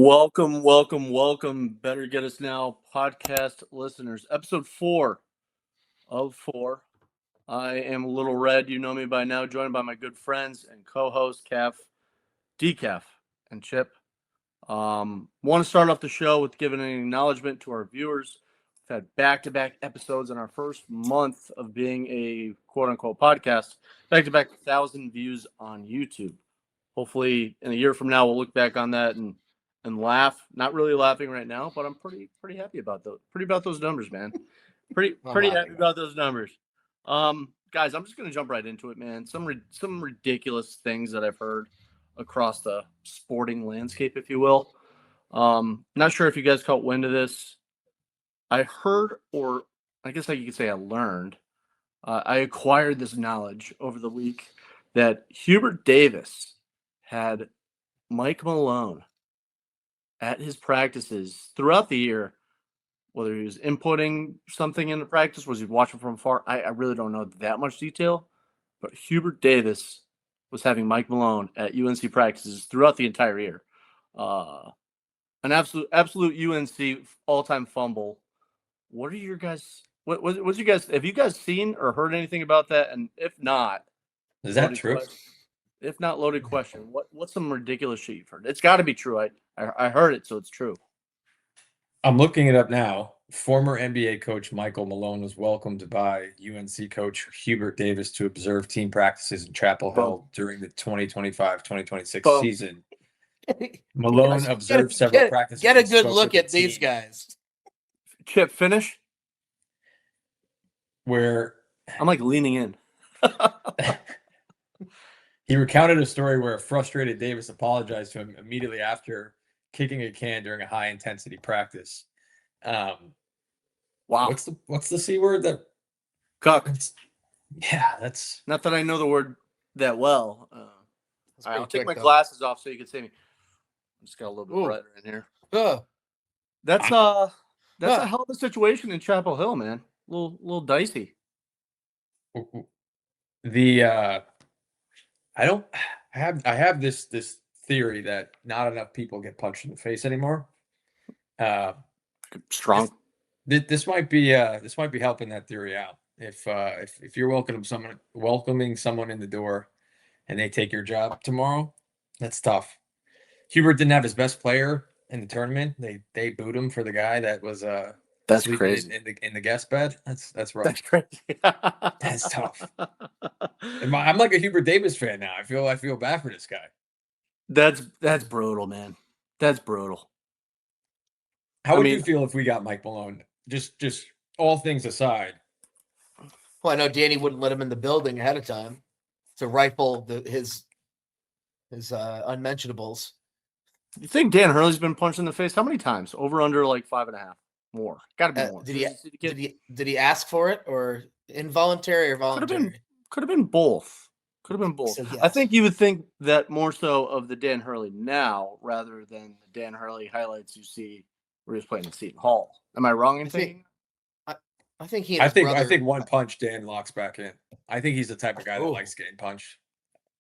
Welcome. Better Get Us Now podcast listeners. Episode 4 of 4. I am a little red. You know me by now, joined by my good friends and co-host, Decaf, and Chip. Want to start off the show with giving an acknowledgement to our viewers. We've had back-to-back episodes in our first month of being a quote-unquote podcast. Back-to-back 1,000 views on YouTube. Hopefully, in a year from now, we'll look back on that and laugh. Not really laughing right now, but I'm pretty happy about those numbers, man. Pretty happy about those numbers. Guys, I'm just gonna jump right into it, man. Some ridiculous things that I've heard across the sporting landscape, if you will. Not sure if you guys caught wind of this. I heard, or I guess you could say I learned. I acquired this knowledge over the week that Hubert Davis had Mike Malone at his practices throughout the year, whether he was inputting something into practice, was he watching from afar? I really don't know that much detail, but Hubert Davis was having Mike Malone at UNC practices throughout the entire year. An absolute UNC all-time fumble. What are your guys? What's you guys? Have you guys seen or heard anything about that? And if not, is that true? If not, loaded question. What's some ridiculous shit you've heard? It's got to be true. I heard it, so it's true. I'm looking it up now. Former NBA coach Michael Malone was welcomed by UNC coach Hubert Davis to observe team practices in Chapel Hill during the 2025-2026 season. Malone observed several practices. Get a good look at these guys. Chip, finish. Where I'm leaning in. He recounted a story where a frustrated Davis apologized to him immediately after kicking a can during a high-intensity practice. Wow. What's the C word? That cuck. Yeah, that's... Not that I know the word that well. I'll take my glasses off so you can see me. I just got a little bit brighter in here. That's a hell of a situation in Chapel Hill, man. A little dicey. I have this theory that not enough people get punched in the face anymore. Strong. This might be helping that theory out. If you're welcoming someone in the door and they take your job tomorrow, that's tough. Hubert didn't have his best player in the tournament. They booed him for the guy that was that's crazy in the guest bed. That's rough. That's crazy. That's tough. I'm like a Hubert Davis fan now. I feel bad for this guy. That's brutal, man. That's brutal. How would you feel if we got Mike Malone? Just all things aside. Well, I know Danny wouldn't let him in the building ahead of time to rifle his unmentionables. You think Dan Hurley's been punched in the face? How many times? Over under 5.5. More. Got to be more. Did he ask for it, or involuntary or voluntary? Could have been both. So, yes. I think you would think that more so of the Dan Hurley now rather than the Dan Hurley highlights you see where he's playing in Seton Hall. Am I wrong in thinking? I think I think one punch Dan locks back in. I think he's the type of guy that likes getting punched.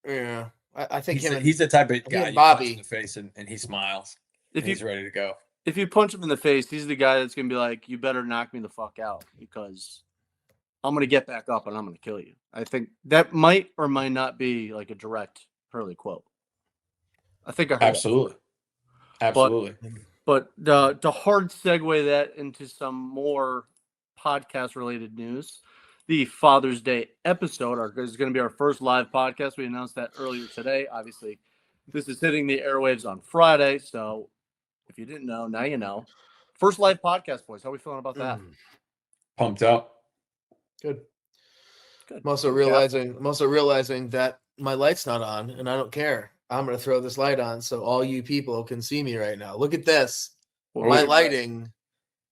Yeah. I think he's the type of guy you punch in the face and he smiles. He's ready to go. If you punch him in the face, he's the guy that's going to be like, you better knock me the fuck out because I'm going to get back up and I'm going to kill you. I think that might or might not be a direct Hurley quote. I think I heard Absolutely. But to hard segue that into some more podcast-related news, the Father's Day episode is going to be our first live podcast. We announced that earlier today. Obviously, this is hitting the airwaves on Friday, so if you didn't know, now you know. First live podcast, boys. How are we feeling about that? Pumped up. Good. I'm also realizing that my light's not on, and I don't care. I'm going to throw this light on so all you people can see me right now. Look at this. My lighting.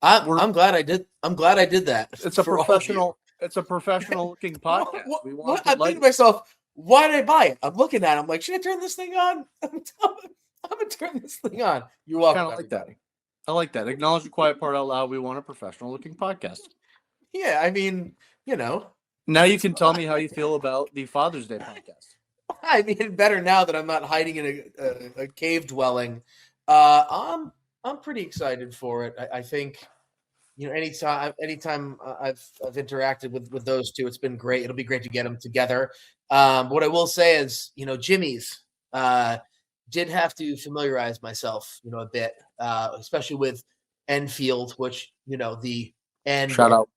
I'm glad I did. I'm glad I did that. It's a professional. It's a professional looking podcast. I'm thinking to myself, why did I buy it? I'm looking at it. I'm like, should I turn this thing on? I'm gonna turn this thing on. You're welcome. Kind of like that. I like that. Acknowledge the quiet part out loud. We want a professional looking podcast. Yeah, I mean, Now you can tell me how you feel about the Father's Day podcast. I mean, better now that I'm not hiding in a cave dwelling I'm pretty excited for it. I think, anytime I've interacted with those two, it's been great. It'll be great to get them together. What I will say is, Jimmy's did have to familiarize myself, a bit, especially with Enfield, which, the end Shout out.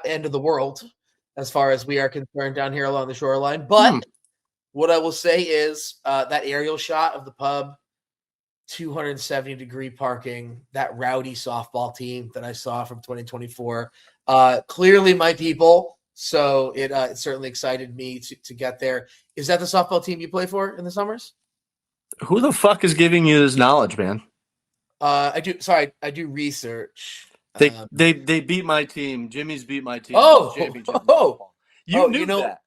end of the world as far as we are concerned down here along the shoreline. But what I will say is that aerial shot of the pub, 270-degree parking, that rowdy softball team that I saw from 2024, clearly my people. So it certainly excited me to get there. Is that the softball team you play for in the summers? Who the fuck is giving you this knowledge, man? I do. Sorry, I do research. They beat my team. Jimmy's beat my team. Oh, You knew that.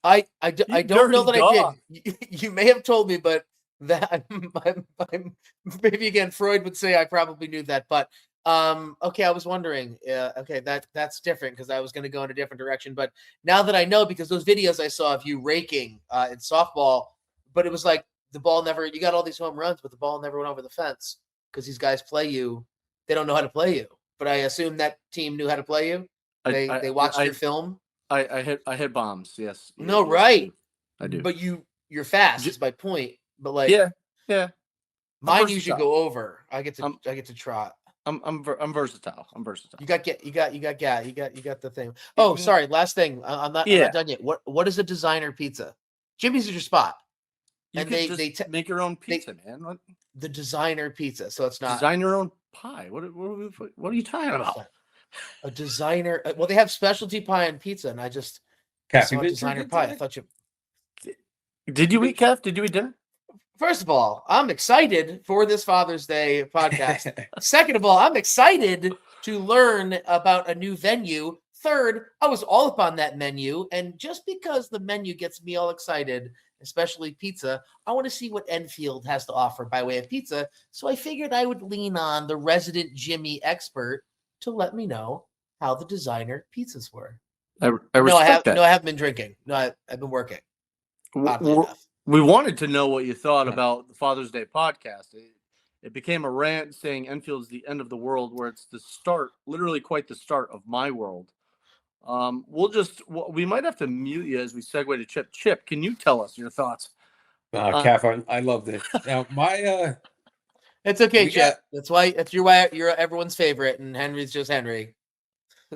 I don't know that dog. I did. You may have told me, but that I'm maybe again Freud would say I probably knew that. But okay, I was wondering. Okay, that's different because I was going to go in a different direction. But now that I know, because those videos I saw of you raking in softball, but it was like the ball never. You got all these home runs, but the ball never went over the fence because these guys play you. They don't know how to play you. But I assume that team knew how to play you. They watched your film. I hit bombs. Yes. No, right. I do. But you're fast. Is my point. But like, yeah. Mine usually go over. I get to trot. I'm versatile. I'm versatile. You got the thing. Oh, sorry. Last thing. I'm not done yet. What is a designer pizza? Jimmy's is your spot. You can just make your own pizza, man. What? The designer pizza. So it's not design your own pie. What are you talking about? A designer. Well, they have specialty pie and pizza, and I just saw designer pie. I thought you. Did you eat, Kev? Did you eat dinner? First of all, I'm excited for this Father's Day podcast. Second of all, I'm excited to learn about a new venue. Third, I was all up on that menu. And just because the menu gets me all excited, especially pizza, I want to see what Enfield has to offer by way of pizza. So I figured I would lean on the resident Jimmy expert to let me know how the designer pizzas were. I respect that. No, I haven't been drinking. No, I've been working. We wanted to know what you thought about the Father's Day podcast. It became a rant saying Enfield's the end of the world, where it's the start, literally quite the start of my world. We might have to mute you as we segue to Chip. Chip, can you tell us your thoughts? Kath, I loved it. Now it's okay, Chip. That's why you're everyone's favorite, and Henry's just Henry.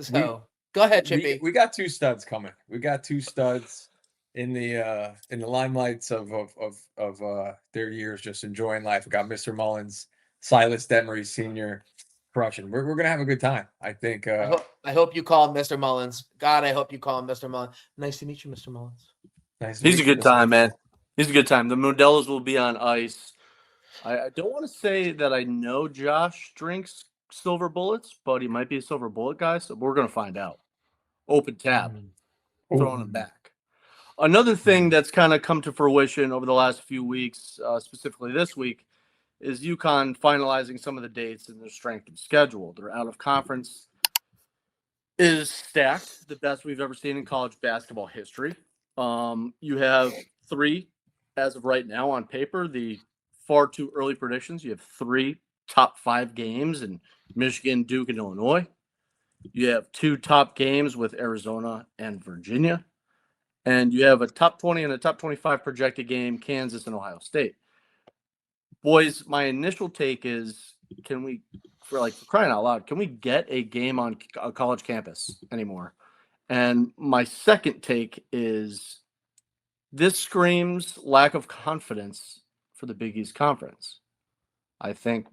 So go ahead, Chippy. We got two studs coming. We got two studs in the limelights of their years, just enjoying life. We got Mr. Mullins, Silas Demery Sr. crushing. We're gonna have a good time. I think. I hope you call him Mr. Mullins. God, I hope you call him Mr. Mullins. Nice to meet you, Mr. Mullins. He's a good time, man. He's a good time. The Modellas will be on ice. I don't want to say that I know Josh drinks silver bullets, but he might be a silver bullet guy. So we're gonna find out. Open tab, throwing him back. Another thing that's kind of come to fruition over the last few weeks, specifically this week, is UConn finalizing some of the dates in their strength of schedule. Their out of conference is stacked, the best we've ever seen in college basketball history. You have 3 as of right now on paper. The far too early predictions. You have 3 top 5 games in Michigan, Duke, and Illinois. You have 2 top games with Arizona and Virginia. And you have a top 20 and a top 25 projected game, Kansas and Ohio State. Boys, my initial take is, can we, for crying out loud, can we get a game on a college campus anymore? And my second take is, this screams lack of confidence for the Big East Conference. I think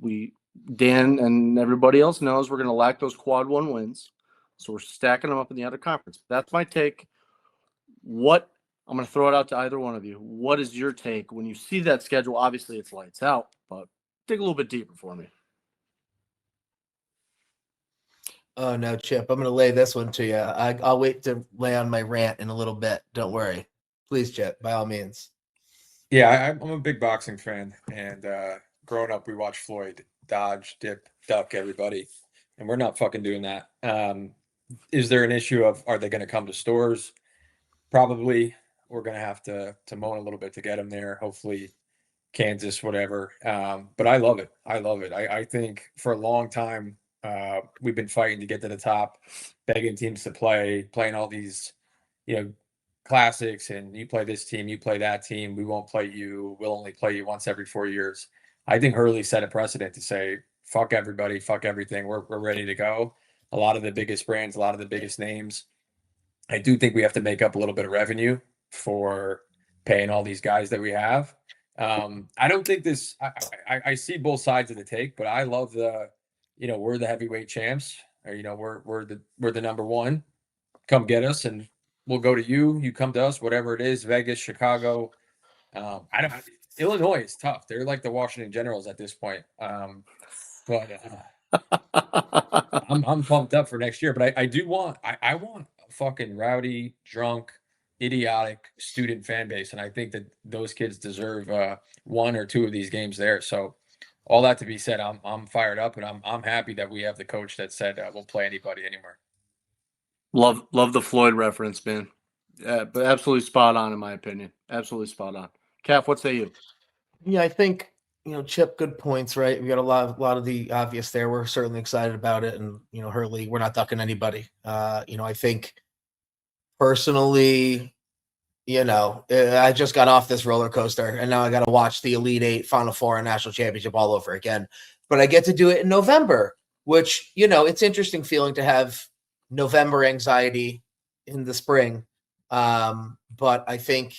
Dan and everybody else knows we're going to lack those quad 1 wins. So we're stacking them up in the other conference. That's my take. I'm going to throw it out to either one of you. What is your take when you see that schedule? Obviously, it's lights out, but dig a little bit deeper for me. Oh, no, Chip. I'm going to lay this one to you. I'll wait to lay on my rant in a little bit. Don't worry. Please, Chip, by all means. Yeah, I'm a big boxing fan. And growing up, we watched Floyd dodge, dip, duck everybody. And we're not fucking doing that. Is there an issue of, are they going to come to stores? Probably. We're going to have to moan a little bit to get them there. Hopefully Kansas, whatever. But I love it. I love it. I think for a long time, we've been fighting to get to the top, begging teams to playing all these, classics, and you play this team, you play that team. We won't play you. We'll only play you once every 4 years. I think Hurley set a precedent to say, fuck everybody, fuck everything. We're ready to go. A lot of the biggest brands, a lot of the biggest names. I do think we have to make up a little bit of revenue for paying all these guys that we have. I don't think this. I see both sides of the take, but I love we're the heavyweight champs, or we're the number one. Come get us, and we'll go to you. You come to us, whatever it is. Vegas, Chicago. I don't. Illinois is tough. They're like the Washington Generals at this point. But I'm pumped up for next year. But I do want. I want a fucking rowdy, drunk, idiotic student fan base, and I think that those kids deserve one or two of these games there. So, all that to be said, I'm fired up, and I'm happy that we have the coach that said we'll play anybody anywhere. Love the Floyd reference, man. But absolutely spot on in my opinion. Absolutely spot on. Calf, what say you? Yeah, I think Chip, good points, right? We got a lot of the obvious there. We're certainly excited about it, and Hurley, we're not ducking anybody. I think personally, I just got off this roller coaster, and now I got to watch the Elite Eight, Final Four, and National Championship all over again. But I get to do it in November, which it's interesting feeling to have November anxiety in the spring. But I think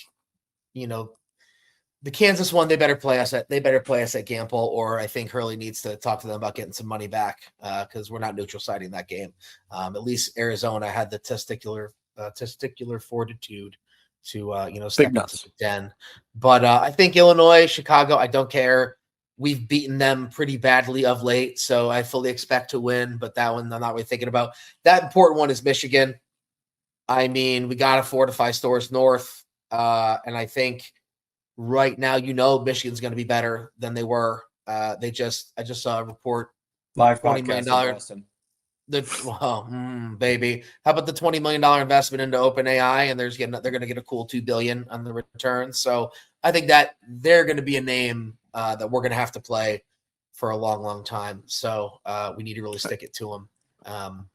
the Kansas one, they better play us at Gamble, or I think Hurley needs to talk to them about getting some money back because we're not neutral siding that game. At least Arizona had the testicular fortitude to step up to the den. But I think Illinois, Chicago, I don't care. We've beaten them pretty badly of late, so I fully expect to win. But that one I'm not really thinking about. That important one is Michigan. I mean, we got to fortify stores north, and I think right now, Michigan's going to be better than they were. I just saw a report. Live $20 million. Baby, how about the $20 million investment into OpenAI, and they're going to get a cool $2 billion on the return. So I think that they're going to be a name that we're going to have to play for a long, long time. So we need to really stick it to them.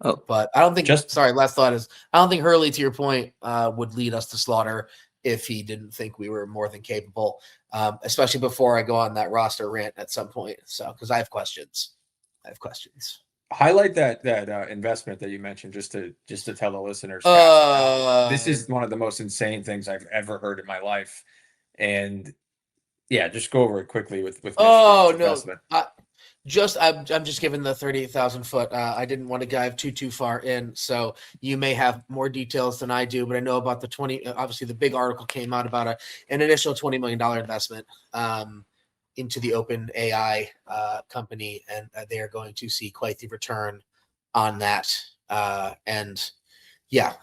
But I don't think. Last thought is I don't think Hurley, to your point, would lead us to slaughter if he didn't think we were more than capable, especially before I go on that roster rant at some point. So, because I have questions. Highlight that investment that you mentioned just to tell the listeners. This is one of the most insane things I've ever heard in my life, and just go over it quickly with investment. I'm just giving the 38,000 foot. I didn't want to dive too far in, so you may have more details than I do. But I know about the 20. Obviously, the big article came out about an initial $20 million investment into the OpenAI company, and they are going to see quite the return on that. And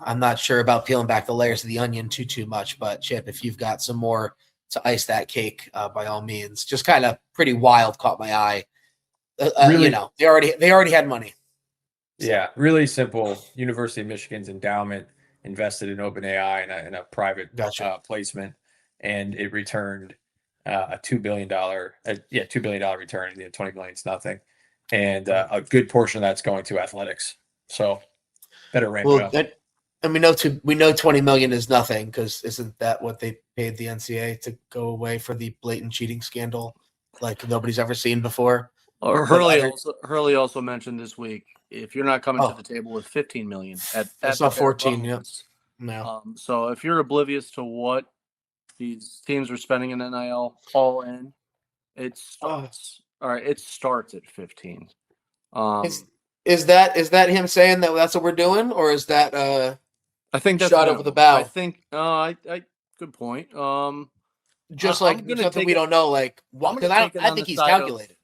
I'm not sure about peeling back the layers of the onion too much, but Chip, if you've got some more to ice that cake, by all means. Just kind of pretty wild, caught my eye. Really, they already had money. So. Yeah, really simple. University of Michigan's endowment invested in OpenAI in a private placement, and it returned a $2 billion return. And $20 million is nothing, and a good portion of that's going to athletics. So better ramp it up. And we know $20 million is nothing, because isn't that what they paid the NCAA to go away for the blatant cheating scandal like nobody's ever seen before? Hurley also mentioned this week, if you're not coming to the table with $15 million I saw 14. No. So if you're oblivious to what these teams are spending in NIL all in, it starts. All right, it starts at 15. Is that him saying that that's what we're doing, or is that I think that's shot over the bow? I think good point. Just like something we don't know, like because I think he's calculated.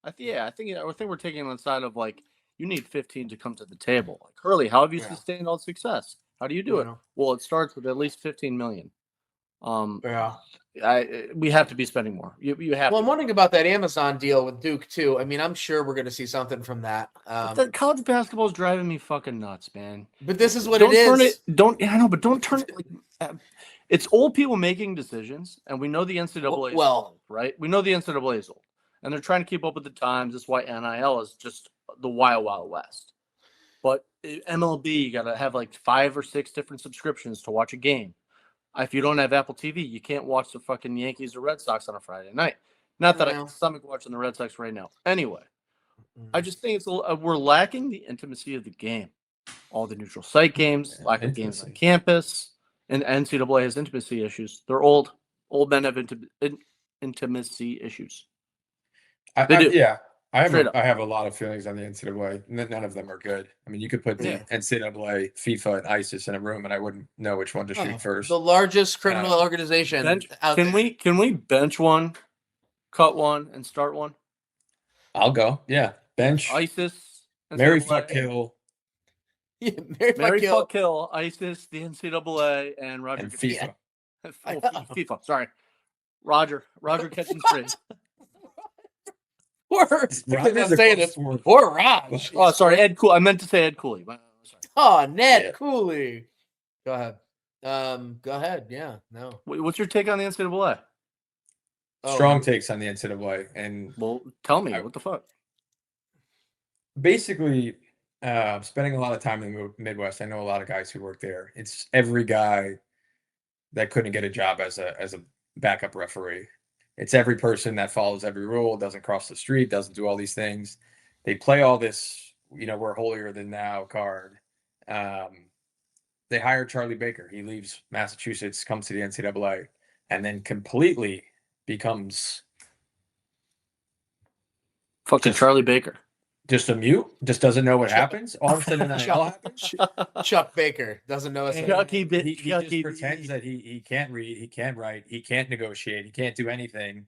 I think we're taking on the side of like you need 15 to come to the table. Like Hurley, how have you sustained all success? How do you do it? Well, it starts with at least 15 million. We have to be spending more. You have. Well, I'm wondering about that Amazon deal with Duke too. I mean, I'm sure we're going to see something from that. College basketball is driving me fucking nuts, man. But this is what it is. I know, but don't turn it like. It's old people making decisions, and we know the NCAA is old, right? We know the NCAA is old, and they're trying to keep up with the times. That's why NIL is just the wild, wild west. But MLB, you got to have like 5 or 6 different subscriptions to watch a game. If you don't have Apple TV, you can't watch the fucking Yankees or Red Sox on a Friday night. Not that I can stomach watching the Red Sox right now. Anyway, I just think we're lacking the intimacy of the game. All the neutral site games, lack of games on campus, and NCAA has intimacy issues. They're old. Old men have intimacy issues. They do. Yeah. I have a lot of feelings on the NCAA. None of them are good. I mean, you could put the NCAA, FIFA, and ISIS in a room, and I wouldn't know which one to shoot first. The largest criminal organization out there. Can we bench one, cut one, and start one? I'll go. Yeah, bench ISIS, Mary fuck kill. Yeah, Mary fuck kill, ISIS, the NCAA, and Roger and FIFA. FIFA. Sorry, Roger catching straight. Poor Raj. Oh, sorry, Ed Cooley. I meant to say Ed Cooley. Sorry. Oh, Ned Cooley. Go ahead. Go ahead. Yeah. No. What's your take on the NCAA? Strong takes on the NCAA, and tell me what the fuck. Basically, spending a lot of time in the Midwest, I know a lot of guys who work there. It's every guy that couldn't get a job as a backup referee. It's every person that follows every rule, doesn't cross the street, doesn't do all these things. They play all this, we're holier than thou card. They hired Charlie Baker. He leaves Massachusetts, comes to the NCAA, and then completely becomes fucking Charlie Baker. Just a mute, just doesn't know what happens. All of a sudden, happens. Chuck Baker doesn't know us. He just pretends that he can't read, he can't write, he can't negotiate, he can't do anything.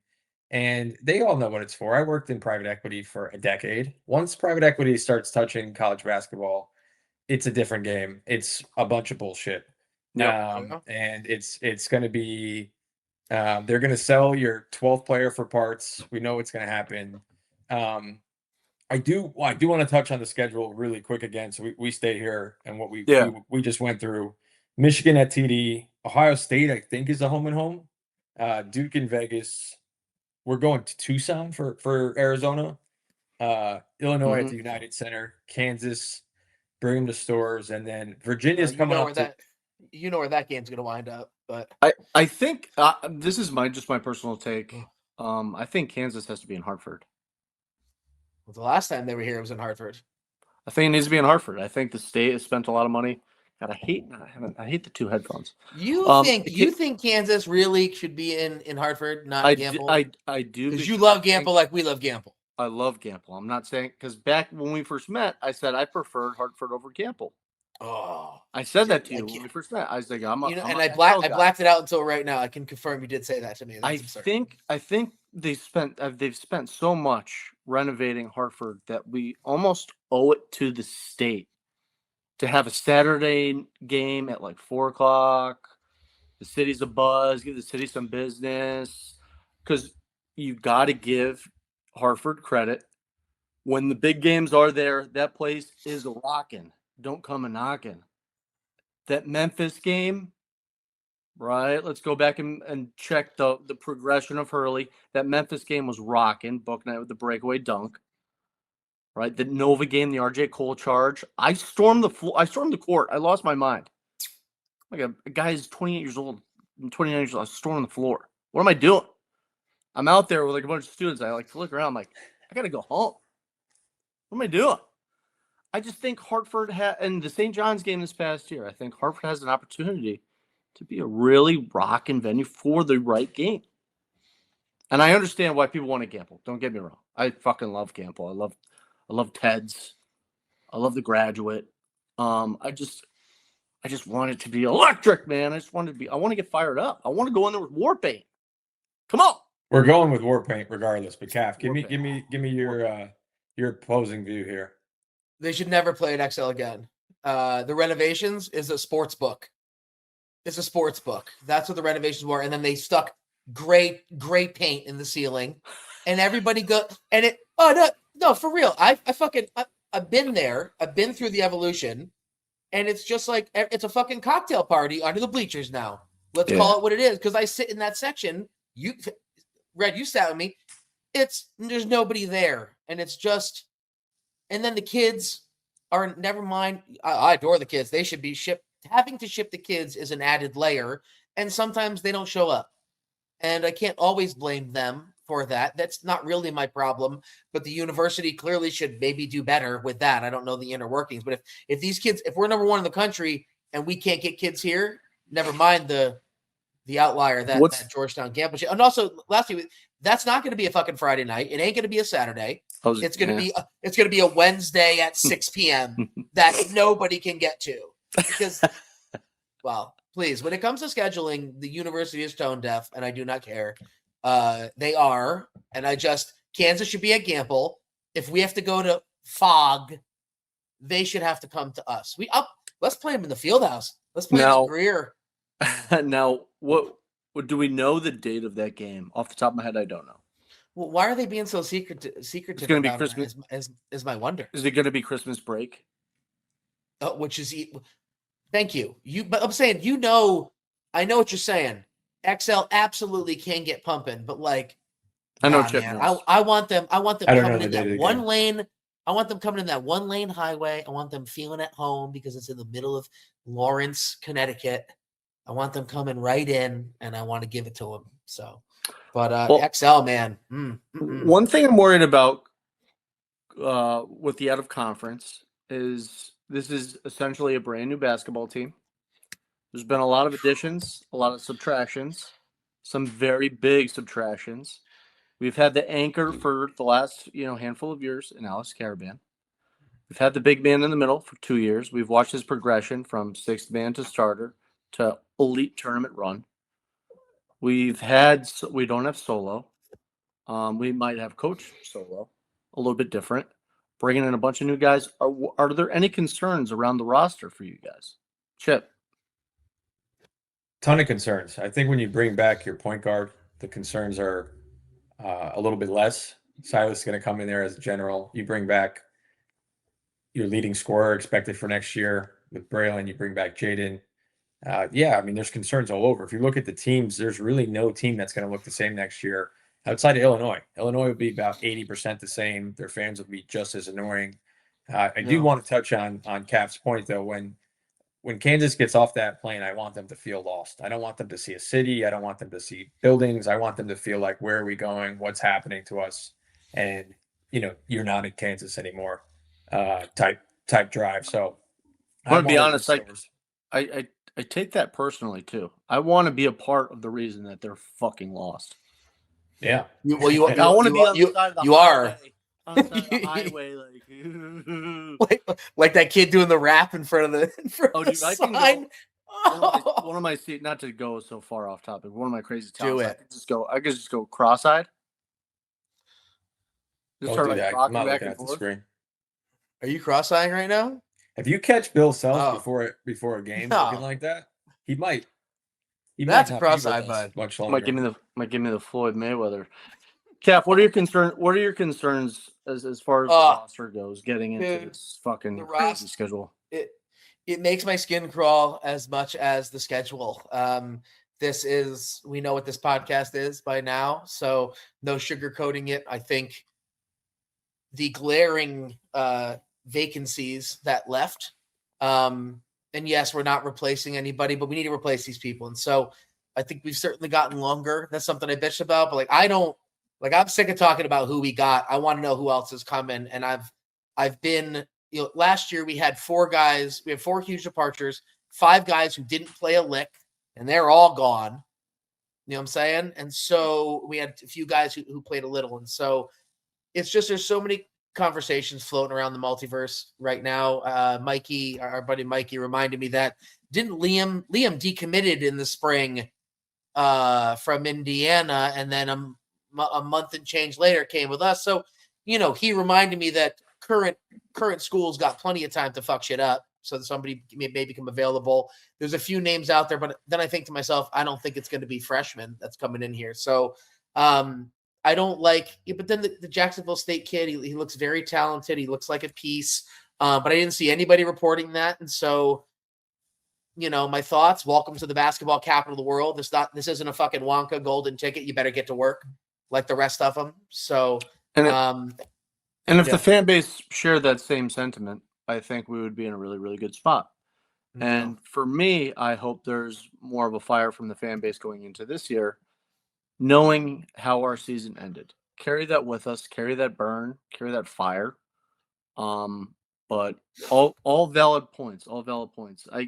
And they all know what it's for. I worked in private equity for a decade. Once private equity starts touching college basketball, it's a different game. It's a bunch of bullshit. And it's going to be, they're going to sell your 12th player for parts. We know what's going to happen. I do want to touch on the schedule really quick again. So we stay here and what we just went through. Michigan at TD, Ohio State, I think, is a home and home. Duke in Vegas. We're going to Tucson for Arizona. Illinois at the United Center. Kansas, Brigham to Stores, and then Virginia's coming up. You know where that game's going to wind up. But I think this is my personal take. I think Kansas has to be in Hartford. Well, the last time they were here, it was in Hartford. I think it needs to be in Hartford. I think the state has spent a lot of money. God, I hate the 2 headphones. You think Kansas really should be in Hartford, not Gamble? I do. Because you love Gamble like we love Gamble. I love Gamble. I'm not saying because back when we first met, I said I preferred Hartford over Gamble. Oh, I said that to you when we first met. I was like, I blacked it out until right now. I can confirm you did say that to me. I think they've spent so much renovating Hartford that we almost owe it to the state to have a Saturday game at like 4:00. The city's a buzz. Give the city some business because you got to give Hartford credit. When the big games are there, that place is rocking. Don't come a knocking. That Memphis game, right? Let's go back and check the progression of Hurley. That Memphis game was rocking. Book night with the breakaway dunk. Right? The Nova game, the RJ Cole charge. I stormed the court. I lost my mind. Like a guy who's 28 years old, 29 years old. I was storming the floor. What am I doing? I'm out there with like a bunch of students. I like to look around. I'm like, I gotta go home. What am I doing? I just think Hartford and the St. John's game this past year, I think Hartford has an opportunity to be a really rocking venue for the right game. And I understand why people want to gamble. Don't get me wrong. I fucking love gamble. I love Ted's. I love The Graduate. I just want it to be electric, man. I want to get fired up. I want to go in there with war paint. Come on. We're going with war paint regardless, but Calf, give me your opposing view here. They should never play at XL again. The renovations is a sports book. It's a sports book. That's what the renovations were. And then they stuck gray paint in the ceiling. And everybody no, for real. I've been there. I've been through the evolution. And it's just like, it's a fucking cocktail party under the bleachers now. Let's call it what it is. Because I sit in that section. Red, you sat with me. There's nobody there. And it's just, and then the kids are, never mind. I adore the kids. They should be shipped. Having to ship the kids is an added layer. And sometimes they don't show up. And I can't always blame them for that. That's not really my problem. But the university clearly should maybe do better with that. I don't know the inner workings. But if these kids, if we're number one in the country and we can't get kids here, never mind the outlier that Georgetown campus. And also, lastly, that's not going to be a fucking Friday night. It ain't going to be a Saturday. It's going to be a Wednesday at 6 p.m. that nobody can get to because, well, please, when it comes to scheduling, the university is tone deaf, and I do not care. They are, and Kansas should be at Gamble. If we have to go to Fog, they should have to come to us. Let's play them in the Fieldhouse. Let's play them in Greer. Now, what do we know the date of that game? Off the top of my head, I don't know. Well, why are they being so secretive? It's going to be Christmas. Is my wonder. Is it going to be Christmas break? Which is, thank you. But I'm saying, I know what you're saying. XL absolutely can get pumping, but I know Chip knows. I want them coming in that one lane. I want them coming in that one lane highway. I want them feeling at home because it's in the middle of Lawrence, Connecticut. I want them coming right in, and I want to give it to them. So, but XL, man. One thing I'm worried about with the out of conference is this is essentially a brand new basketball team. There's been a lot of additions, a lot of subtractions, some very big subtractions. We've had the anchor for the last handful of years in Alex Caravan. We've had the big man in the middle for 2 years. We've watched his progression from sixth man to starter to elite tournament run. We don't have Solo. We might have Coach Solo, a little bit different. Bringing in a bunch of new guys. Are there any concerns around the roster for you guys? Chip? Ton of concerns. I think when you bring back your point guard, the concerns are a little bit less. Silas is going to come in there as a general. You bring back your leading scorer expected for next year with Braylon. You bring back Jaden. There's concerns all over. If you look at the teams, there's really no team that's going to look the same next year outside of Illinois. Illinois would be about 80% the same. Their fans would be just as annoying. I do want to touch on Cap's point, though. When Kansas gets off that plane, I want them to feel lost. I don't want them to see a city. I don't want them to see buildings. I want them to feel like, where are we going? What's happening to us? And, you're not in Kansas anymore type drive. So I'm going to be honest, I take that personally, too. I want to be a part of the reason that they're fucking lost. Yeah. I want to be on the side of the highway. On the side of the highway, like that kid doing the rap in front of the sign. One of my not to go so far off topic. One of my crazy talents. I could just go cross-eyed. Just start rocking back and forth. Are you cross-eyeing right now? If you catch Bill Self before a game looking like that, he might. That's a cross-eyed, bud. Much longer. Might give me the Floyd Mayweather. Cap, what are your concerns as far as the roster goes getting into this fucking crazy schedule? It makes my skin crawl as much as the schedule. We know what this podcast is by now, so no sugarcoating it. I think the glaring vacancies that left, and yes, we're not replacing anybody, but we need to replace these people. And so I think we've certainly gotten longer. That's something I bitched about, but I'm sick of talking about who we got. I want to know who else is coming. And I've been, last year we had 4 guys. We had 4 huge departures, 5 guys who didn't play a lick, and they're all gone. You know what I'm saying? And so we had a few guys who played a little. And so it's just, there's so many conversations floating around the multiverse right now. Mikey, our buddy Mikey, reminded me that didn't Liam decommitted in the spring from Indiana, and then a month and change later came with us. So, he reminded me that current schools got plenty of time to fuck shit up. So that somebody may become available. There's a few names out there, but then I think to myself, I don't think it's going to be freshmen that's coming in here. So I don't like it. But then the Jacksonville State kid, he looks very talented. He looks like a piece. But I didn't see anybody reporting that. And so my thoughts. Welcome to the basketball capital of the world. This isn't a fucking Wonka golden ticket. You better get to work like the rest of them. So, and if the fan base shared that same sentiment, I think we would be in a really, really good spot. And for me, I hope there's more of a fire from the fan base going into this year, knowing how our season ended. Carry that with us, carry that burn, carry that fire. But all valid points, and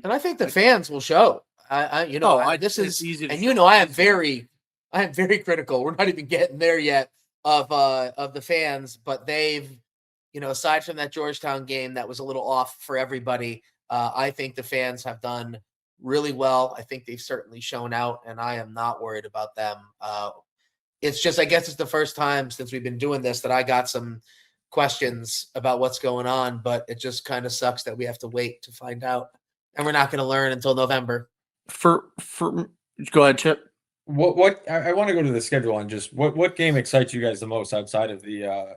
I think the fans will show. This is easy, and I am very critical. We're not even getting there yet of the fans, but they've, aside from that Georgetown game that was a little off for everybody, I think the fans have done really well. I think they've certainly shown out, and I am not worried about them. It's just, I guess it's the first time since we've been doing this that I got some questions about what's going on, but it just kind of sucks that we have to wait to find out, and we're not going to learn until November. For go ahead, Chip. What I want to go to the schedule and just what game excites you guys the most outside of the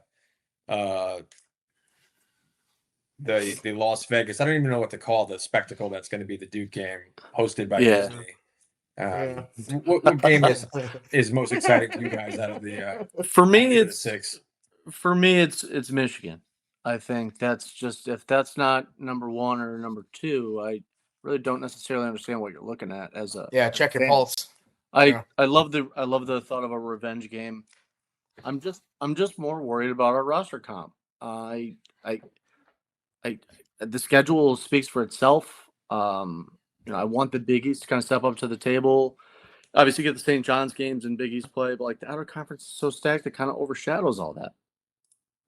Las Vegas? I don't even know what to call the spectacle that's going to be the Duke game hosted by Disney. What game is most exciting to you guys out of the? For me, it's 6. For me, it's Michigan. I think that's just, if that's not number 1 or number 2, I really don't necessarily understand what you're looking at as a check your pulse. I love the thought of a revenge game. I'm just more worried about our roster comp. The schedule speaks for itself. I want the Big East to kind of step up to the table. Obviously, get the St. John's games and Big East play, but like the outer conference is so stacked, it kind of overshadows all that.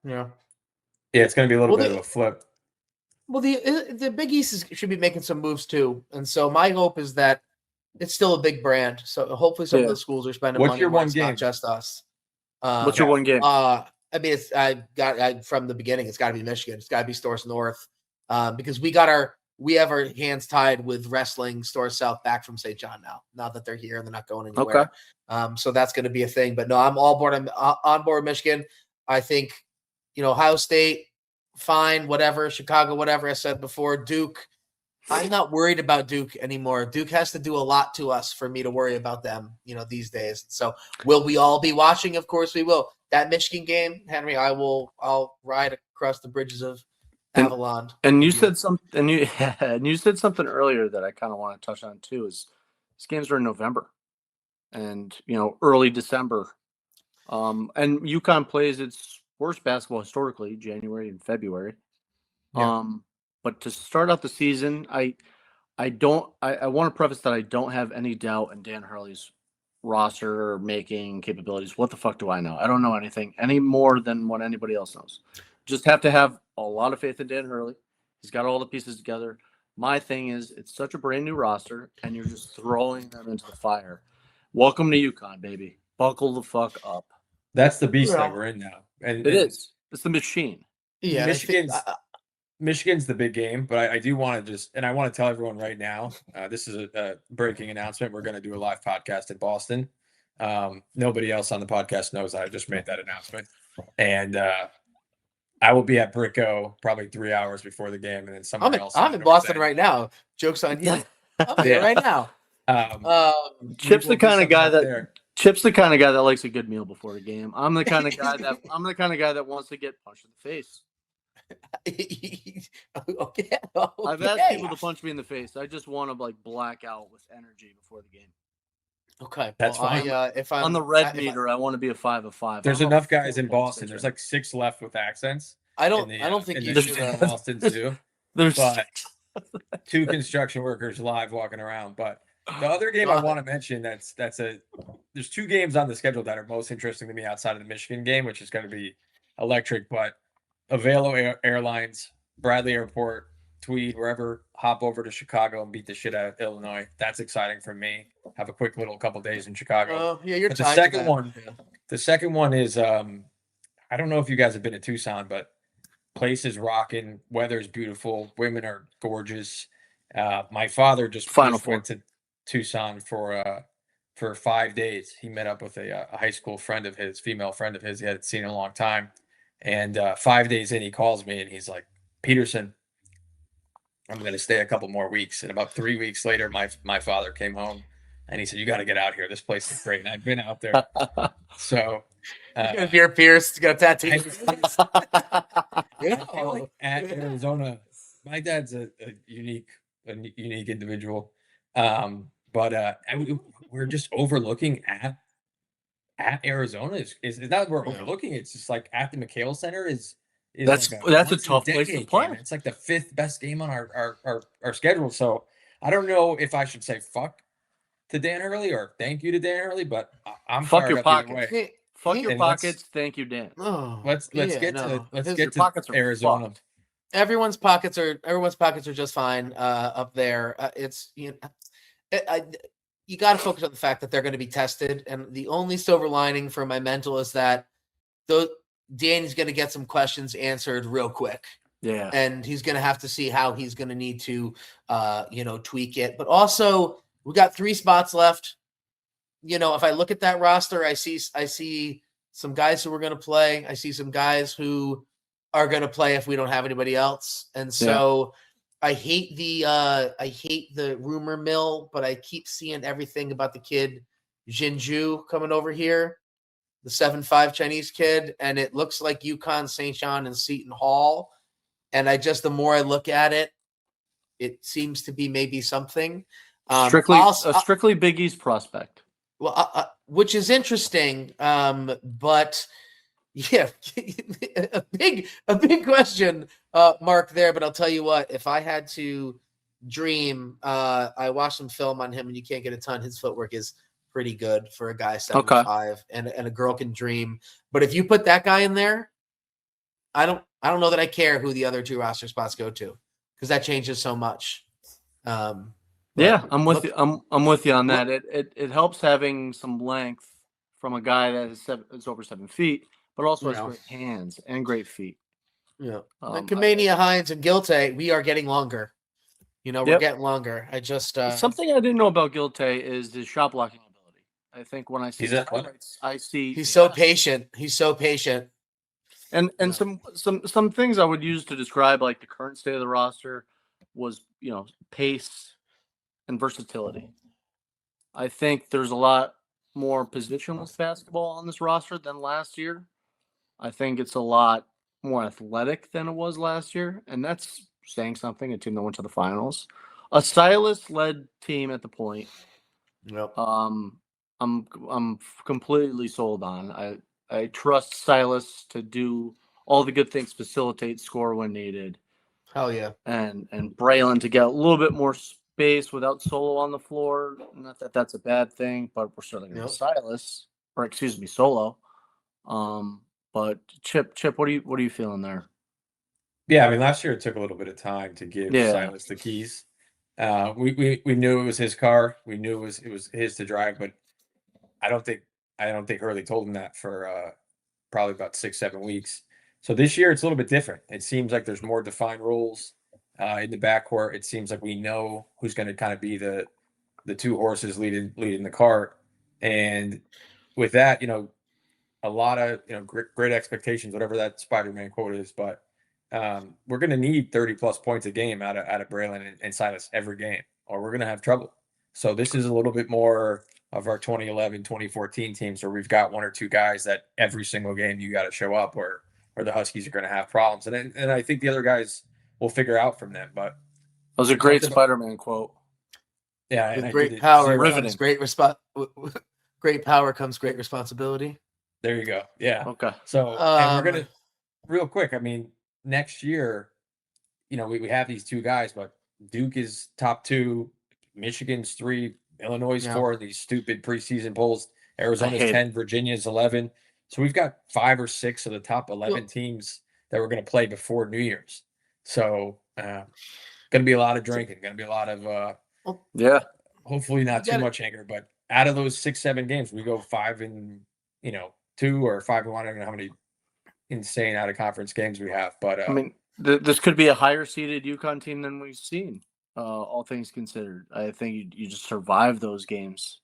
Yeah, it's going to be a little bit of a flip. Well, the Big East should be making some moves too, and so my hope is that it's still a big brand. So hopefully, some of the schools are spending money. What's your one game? Not just us. What's your one game? I mean, from the beginning, it's got to be Michigan. It's got to be Stores North, because we have our hands tied with wrestling Stores South back from St. John now that they're here and they're not going anywhere. Okay. So that's going to be a thing. But no, I'm all board. I'm on board Michigan. I think, Ohio State, fine, whatever, Chicago, whatever I said before, Duke. I'm not worried about Duke anymore. Duke has to do a lot to us for me to worry about them, these days. So will we all be watching? Of course we will. That Michigan game, Henry, I'll ride across the bridges of Avalon. And you said something, and you said something earlier that I kind of want to touch on too. Is these games are in November, and early December, and UConn plays its worst basketball historically, January and February. Yeah. But to start out the season, I want to preface that I don't have any doubt in Dan Hurley's roster making capabilities. What the fuck do I know? I don't know anything any more than what anybody else knows. Just have to have a lot of faith in Dan Hurley. He's got all the pieces together. My thing is, it's such a brand new roster, and you're just throwing them into the fire. Welcome to UConn, baby. Buckle the fuck up. That's the beast that we're in now. And it is. It's the machine. Yeah, Michigan's the big game, but I do want to I want to tell everyone right now, this is a breaking announcement. We're going to do a live podcast in Boston. Nobody else on the podcast knows I just made that announcement. And I will be at Brico probably 3 hours before the game, and then someone else. I'm in Boston right now. Joke's on you. I'm here right now. Chip's the kind of guy that likes a good meal before the game. I'm the kind of guy that wants to get punched in the face. Okay. I've asked people to punch me in the face. I just want to black out with energy before the game. Okay, that's fine. If I'm on the red meter, I want to be a 5 of 5. There's enough guys in Boston. There's 6 left with accents. I don't think you should. Boston too. There's 2 construction workers live walking around. But the other game I want to mention there's 2 games on the schedule that are most interesting to me outside of the Michigan game, which is going to be electric. But Avelo Airlines, Bradley Airport, Tweed, wherever, hop over to Chicago and beat the shit out of Illinois. That's exciting for me. Have a quick little couple days in Chicago. You're the second one. Yeah. The second one is I don't know if you guys have been to Tucson, but place is rocking. Weather's beautiful. Women are gorgeous. My father just went to Tucson for 5 days. He met up with a high school friend of his, female friend of his. He hadn't seen in a long time. And 5 days in, he calls me and he's like, Peterson, I'm going to stay a couple more weeks. And about 3 weeks later, my father came home and he said, "You got to get out here. This place is great." And I've been out there. So If you're pierced, you got a tattoo. I feel like at Arizona, my dad's a unique individual. But we're just overlooking at Arizona is not we're overlooking. It's just like at the McHale Center is that's like that's a tough place to play. Game. It's like the 5th best game on our schedule. So I don't know if I should say fuck to Dan Hurley or thank you to Dan Hurley, but I'm fuck fired your up either pockets. way. Fuck your pockets. Thank you, Dan. Let's get to Arizona. Fucked. Everyone's pockets are just fine up there. It's you got to focus on the fact that they're going to be tested, and the only silver lining for my mental is that Danny's going to get some questions answered real quick. Yeah, and he's going to have to see how he's going to need to tweak it. But also, we got 3 spots left. If I look at that roster, I see some guys who are going to play. I see some guys who are going to play if we don't have anybody else. And so I hate the rumor mill, but I keep seeing everything about the kid Jinju coming over here, the 7'5" Chinese kid, and it looks like UConn, St. John, and Seton Hall. And the more I look at it, it seems to be maybe something. Strictly Big East prospect. Well, which is interesting, but yeah, a big question mark there. But I'll tell you what, if I had to dream, I watched some film on him, and you can't get a ton. His footwork is pretty good for a guy 7'5", and a girl can dream. But if you put that guy in there, I don't know that I care who the other 2 roster spots go to, because that changes so much. Yeah, I'm with you. I'm with you on that. It helps having some length from a guy that is over 7 feet, but also has great hands and great feet. Yeah, Kamania, Hines, and Gilte, we are getting longer. We're getting longer. Something I didn't know about Gilte is his shot blocking ability. I think when I see I see he's so patient. He's so patient. And some things I would use to describe like the current state of the roster was pace and versatility. I think there's a lot more positionless basketball on this roster than last year. I think it's a lot more athletic than it was last year, and that's saying something. A team that went to the finals, a Silas-led team at the point. Yep. I'm completely sold on. I trust Silas to do all the good things, facilitate, score when needed. Hell yeah. And Braylon to get a little bit more space without Solo on the floor. Not that that's a bad thing, but we're certainly going to Silas, or excuse me, Solo. But Chip, what are you feeling there? Yeah, I mean, last year it took a little bit of time to give Silas the keys. We knew it was his car. We knew it was his to drive, but I don't think Hurley told him that for probably about 6-7 weeks. So this year it's a little bit different. It seems like there's more defined roles in the backcourt. It seems like we know who's going to kind of be the 2 horses leading the cart. And with that, a lot of great expectations, whatever that Spider-Man quote is. But we're going to need 30+ points a game out of Braylon and Silas every game, or we're going to have trouble. So this is a little bit more of our 2011, 2014 teams where we've got 1 or 2 guys that every single game you got to show up, or the Huskies are going to have problems. And I think the other guys will figure out from them. But that was a great Spider-Man quote. Yeah, with great power comes great power comes great responsibility. There you go. Yeah. Okay. So and we're gonna real quick. I mean, next year, we have these 2 guys, but Duke is top 2, Michigan's 3, Illinois 4. These stupid preseason polls. Arizona's 10, Virginia's 11. So we've got 5 or 6 of the top 11 teams that we're going to play before New Year's. So going to be a lot of drinking. Going to be a lot of hopefully not too much anger. But out of those 6-7 games, we go 5-2 or 5-1. I don't know how many insane out of conference games we have. But I mean, this could be a higher seeded UConn team than we've seen. All things considered, I think you just survive those games.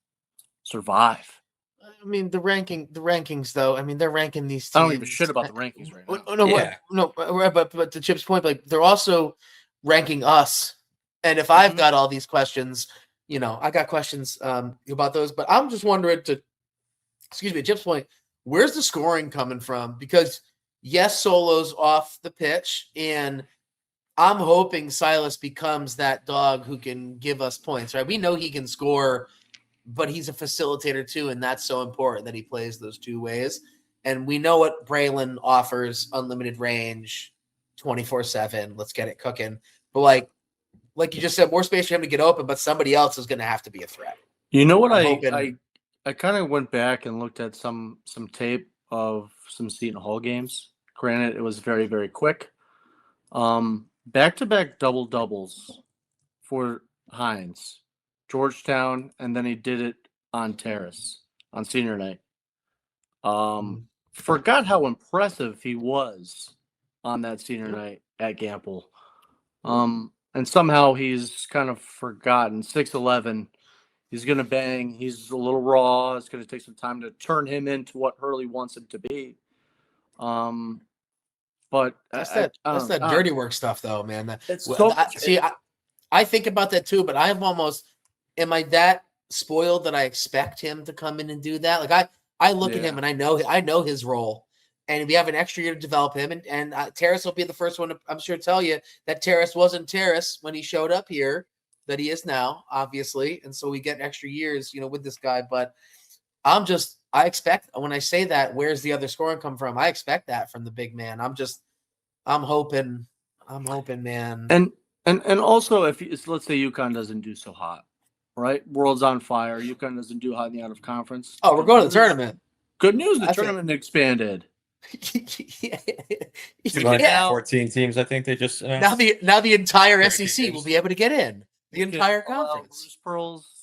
Survive. I mean, the rankings, though. I mean, they're ranking these teams. I don't give a shit about the rankings right now. But to Chip's point, like they're also ranking us. And if I've got all these questions, I got questions about those, but I'm just wondering Chip's point, where's the scoring coming from? Because yes, Solo's off the pitch, and I'm hoping Silas becomes that dog who can give us points, right? We know he can score, but he's a facilitator too, and that's so important that he plays those two ways. And we know what Braylon offers: unlimited range, 24/7. Let's get it cooking. But like you just said, more space for him to get open, but somebody else is going to have to be a threat. You know what? I kind of went back and looked at some tape of some Seton Hall games. Granted, it was very, very quick. Back-to-back double-doubles for Hines, Georgetown, and then he did it on Terrace on senior night. Forgot how impressive he was on that senior night at Gamble. And somehow he's kind of forgotten. 6'11", he's going to bang. He's a little raw. It's going to take some time to turn him into what Hurley wants him to be. But that's that dirty work stuff, though, man. I think about that too, but am I that spoiled that I expect him to come in and do that? Like I look at him and I know his role, and we have an extra year to develop him. And Terrace will be the first one to, I'm sure, tell you that Terrace wasn't Terrace when he showed up here, that he is now, obviously. And so we get extra years, with this guy. But I expect, when I say that, where's the other scoring come from? I expect that from the big man. I'm hoping, man. And also, if let's say UConn doesn't do so hot, right? World's on fire. UConn doesn't do hot in the out of conference. Oh, we're going to the tournament. Good news, the tournament expanded. Yeah. 14 teams, I think they just now the entire SEC will be able to get in. The entire conference. Bruce Pearl's,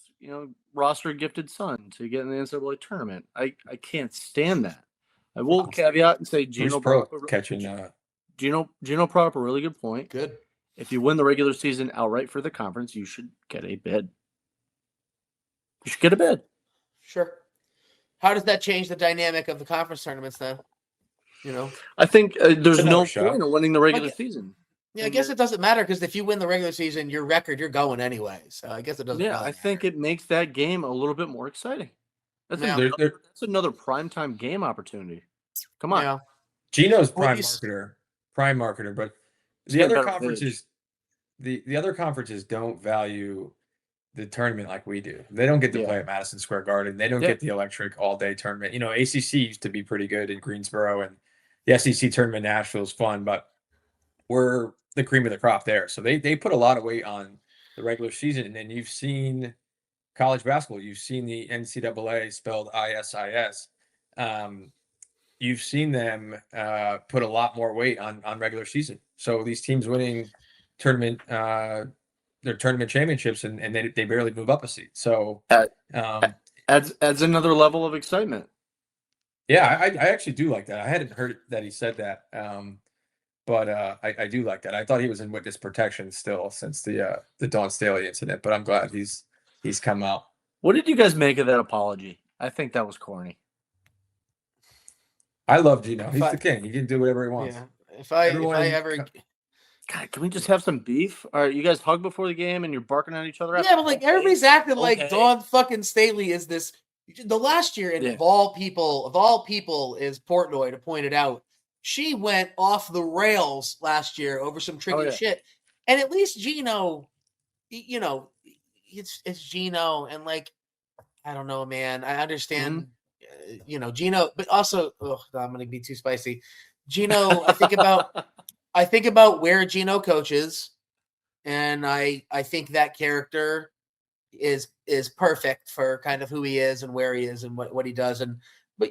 roster gifted son to get in the NCAA tournament. I can't stand that. I will caveat and say Gino brought up a really good point. Good. If you win the regular season outright for the conference, you should get a bid. You should get a bid. Sure. How does that change the dynamic of the conference tournaments then? I think there's no point in winning the regular season. Yeah, I guess it doesn't matter, because if you win the regular season, your record, you're going anyway. So I guess it doesn't matter. I think it makes that game a little bit more exciting. That's another primetime game opportunity. Come on. Yeah. Gino's prime marketer, but the other conferences, the other conferences don't value the tournament like we do. They don't get to play at Madison Square Garden. They don't get the electric all-day tournament. ACC used to be pretty good in Greensboro, and the SEC tournament in Nashville is fun, but we're the cream of the crop there. So they put a lot of weight on the regular season. And then you've seen college basketball. You've seen the NCAA, spelled ISIS. You've seen them put a lot more weight on regular season. So these teams winning tournament their tournament championships, and they barely move up a seat. So adds another level of excitement. Yeah, I actually do like that. I hadn't heard that he said that. But I do like that. I thought he was in witness protection still since the Dawn Staley incident, but I'm glad he's come out. What did you guys make of that apology? I think that was corny. I love Gino. He's the king. He can do whatever he wants. Yeah. If I ever, God, can we just have some beef? All right, you guys hug before the game and you're barking at each other. Yeah, but everybody's acting like Dawn fucking Staley is this. The last year, and of all people, is Portnoy to point it out. She went off the rails last year over some tricky shit. And at least Gino, it's Gino. And I don't know, man. I understand, Gino, but also, I'm going to be too spicy. Gino, I think about where Gino coaches. And I think that character is perfect for kind of who he is and where he is and what he does. But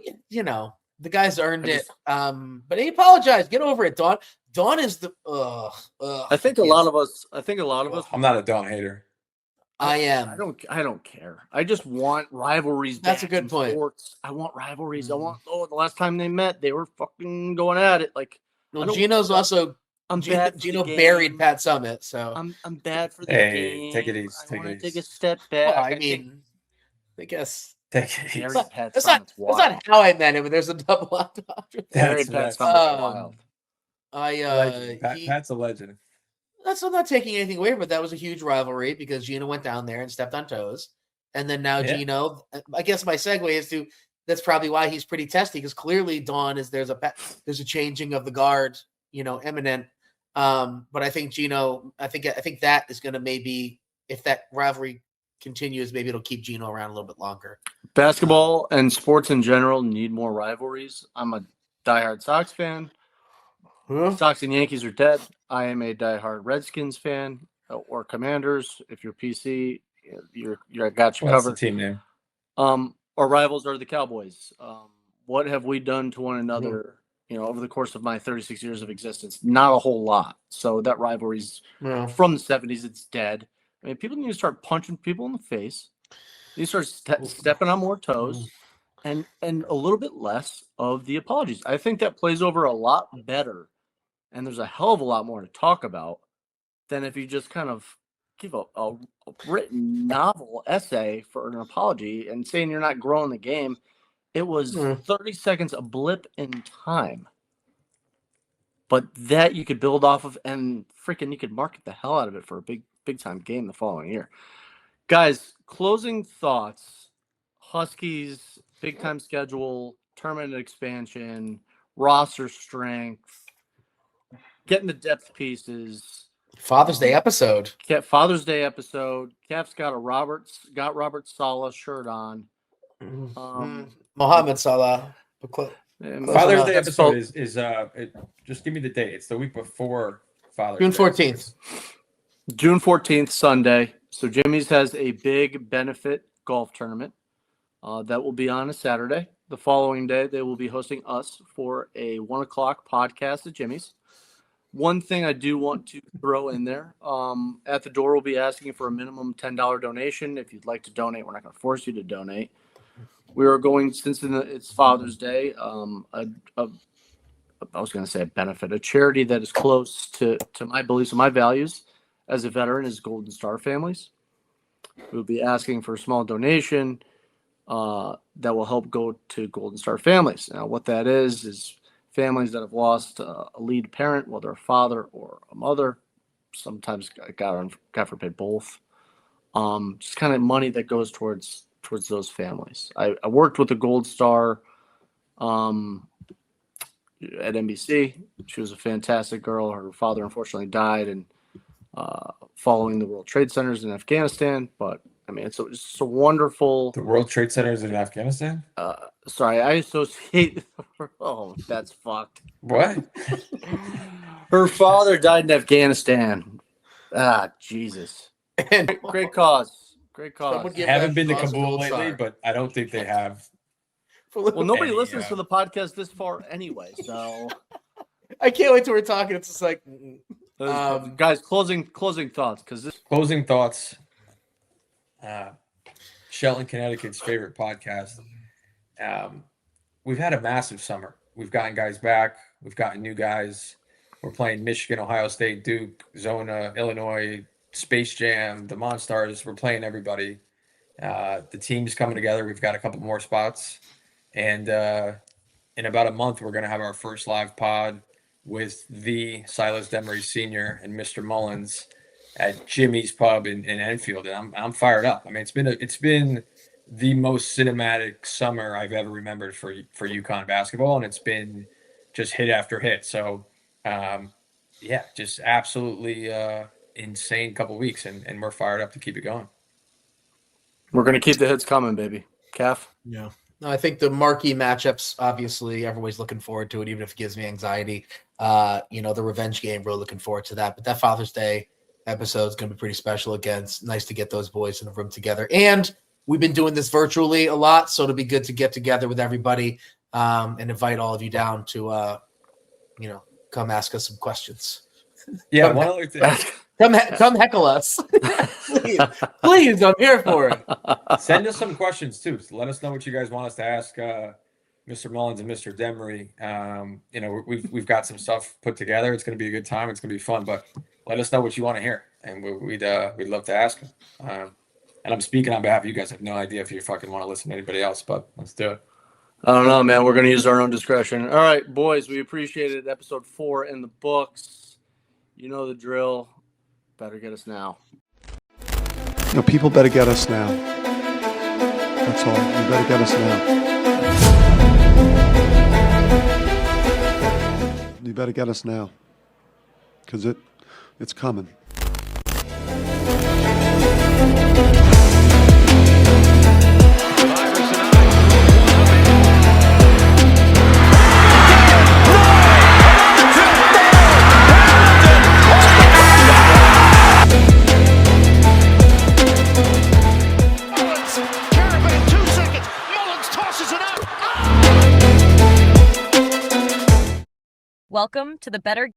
the guy's earned it. But he apologized. Get over it, Dawn. Dawn is the I think a lot of us. I'm not a Dawn hater. I am. I don't care. I just want rivalries. That's a good point. Sports. I want rivalries. I want. The last time they met, they were fucking going at it. Gino's also. Gino buried Pat Summitt, so I'm bad for the game. Take it easy. I want to take a step back. Well, I guess. Take it easy. That's not how I meant it, but there's a double entendre. Pat's wild. Pat's a legend. I'm not taking anything away, but that was a huge rivalry because Gino went down there and stepped on toes. And then now Gino, I guess my segue is to, that's probably why he's pretty testy, because clearly Dawn is there's a changing of the guard, imminent. But I think Gino, I think that is going to maybe, if that rivalry continues, maybe it'll keep Gino around a little bit longer. Basketball and sports in general need more rivalries. I'm a diehard Sox fan. Sox and Yankees are dead. I am a diehard Redskins fan or Commanders. If you're PC, I got you covered. That's the team name. Our rivals are the Cowboys. What have we done to one another, over the course of my 36 years of existence? Not a whole lot. So that rivalry's from the 70s. It's dead. I mean, people need to start punching people in the face. They need to start stepping on more toes and a little bit less of the apologies. I think that plays over a lot better. And there's a hell of a lot more to talk about than if you just kind of give a written novel essay for an apology and saying you're not growing the game. It was 30 seconds, a blip in time. But that you could build off of, and freaking you could market the hell out of it for a big time game the following year. Guys, closing thoughts. Huskies, big time schedule, tournament expansion, roster strength, getting the depth pieces. Father's Day episode. Father's Day episode. Cap's got Robert Saleh shirt on. Mohammed Salah. Father's Day episode is just give me the date. It's the week before Father's June Day. 14th. June 14th, Sunday. So Jimmy's has a big benefit golf tournament that will be on a Saturday. The following day, they will be hosting us for a 1:00 podcast at Jimmy's. One thing I do want to throw in there, at the door, we'll be asking for a minimum $10 donation. If you'd like to donate, we're not going to force you to donate. We are going, since it's Father's Day, I was going to say a benefit, a charity that is close to my beliefs and my values as a veteran is Golden Star Families. We'll be asking for a small donation that will help go to Golden Star Families. Now, what that is families that have lost a lead parent, whether a father or a mother, sometimes God forbid both. Just kind of money that goes towards those families. I worked with the Gold Star at NBC. She was a fantastic girl. Her father unfortunately died and following the World Trade Centers in Afghanistan. But I mean, it's just a wonderful. The World Trade Centers in Afghanistan? Sorry, I associate. Oh, that's fucked. What? Her father died in Afghanistan. Jesus. Great cause. Great cause. I haven't been to Kabul lately, but I don't think they have. Well, nobody listens to the podcast this far anyway, so. I can't wait till we're talking. It's just like, guys, closing thoughts, Closing thoughts. Shelton, Connecticut's favorite podcast. We've had a massive summer. We've gotten guys back. We've gotten new guys. We're playing Michigan, Ohio State, Duke, Zona, Illinois, Space Jam, the Monstars. We're playing everybody. The team's coming together. We've got a couple more spots. And in about a month, we're going to have our first live pod with the Silas Demery Sr. and Mr. Mullins at Jimmy's Pub in Enfield. And I'm fired up. I mean, it's been the most cinematic summer I've ever remembered for UConn basketball, and it's been just hit after hit. So, just absolutely insane couple weeks, and we're fired up to keep it going. We're going to keep the hits coming, baby. Calf? Yeah. No, I think the marquee matchups, obviously, everybody's looking forward to it, even if it gives me anxiety. The revenge game, we're looking forward to that. But that Father's Day episode is going to be pretty special again. It's nice to get those boys in the room together. And we've been doing this virtually a lot, so it'll be good to get together with everybody and invite all of you down to, come ask us some questions. Yeah, one other thing. Come heckle us. Please, I'm here for it. Send us some questions, too. So let us know what you guys want us to ask Mr. Mullins and Mr. Demery. We've got some stuff put together. It's going to be a good time. It's going to be fun, but let us know what you want to hear, and we'd love to ask them. And I'm speaking on behalf of you guys. I have no idea if you fucking want to listen to anybody else, but let's do it. I don't know, man. We're going to use our own discretion. All right, boys, we appreciate it. Episode 4 in the books. You know the drill. Better get us now. No, people better get us now. That's all. You better get us now. You better get us now. Because it's coming. Welcome to the Better